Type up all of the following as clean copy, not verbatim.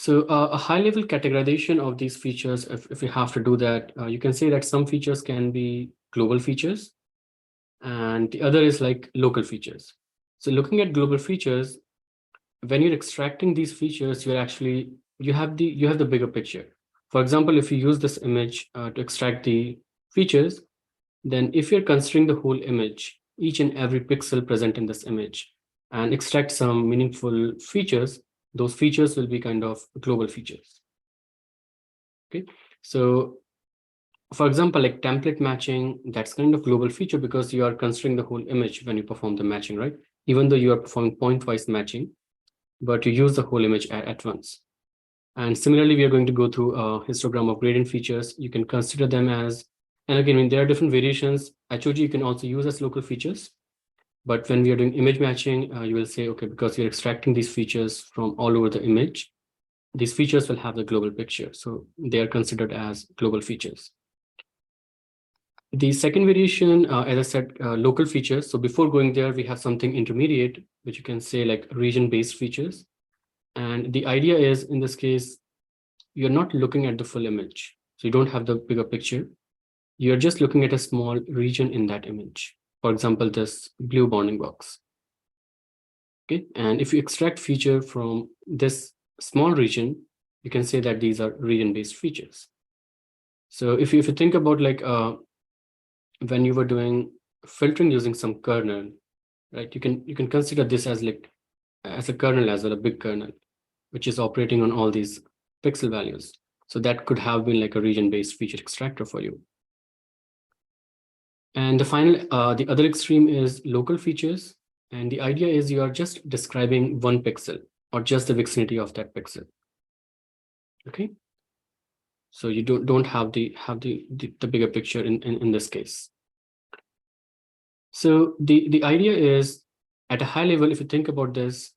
So a high-level categorization of these features, if you have to do that, you can say that some features can be global features, and the other is like local features. So looking at global features, when you're extracting these features, you have the bigger picture. For example, if you use this image to extract the features, then if you're considering the whole image, each and every pixel present in this image, and extract some meaningful features, those features will be kind of global features. Okay, so for example, like template matching, that's kind of global feature because you are considering the whole image when you perform the matching, right? Even though you are performing point-wise matching, but you use the whole image at once. And similarly, we are going to go through a histogram of gradient features. You can consider them as, and again, when there are different variations, HOG you can also use as local features. But when we are doing image matching, you will say, okay, because you're extracting these features from all over the image, these features will have the global picture. So they are considered as global features. The second variation, as I said, local features. So before going there, we have something intermediate, which you can say like region-based features. And the idea is, in this case, you're not looking at the full image. So you don't have the bigger picture. You're just looking at a small region in that image. For example, this blue bounding box. Okay, and if you extract feature from this small region, you can say that these are region-based features. So if you think about like when you were doing filtering using some kernel, right? You can consider this as like as a kernel as well, a big kernel, which is operating on all these pixel values. So that could have been like a region-based feature extractor for you. And the other extreme is local features. And the idea is you are just describing one pixel or just the vicinity of that pixel. Okay. So you don't have the bigger picture in this case. So the idea is at a high level, if you think about this,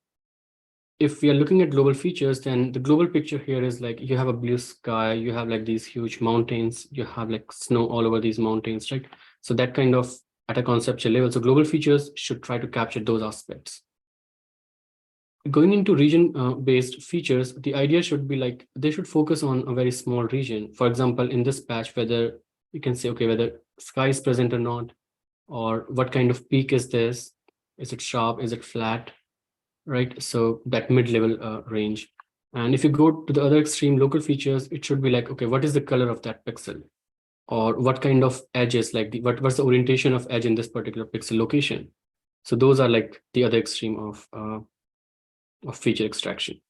if we are looking at global features, then the global picture here is like you have a blue sky, you have like these huge mountains, you have like snow all over these mountains, right? So that kind of at a conceptual level. So global features should try to capture those aspects. Going into region-based features, the idea should be like they should focus on a very small region. For example, in this patch, whether you can say, okay, whether sky is present or not, or what kind of peak is this? Is it sharp? Is it flat? Right? So that mid-level range. And if you go to the other extreme, local features, it should be like, okay, what is the color of that pixel? Or what kind of edges, like what's the orientation of edge in this particular pixel location? So those are like the other extreme of feature extraction.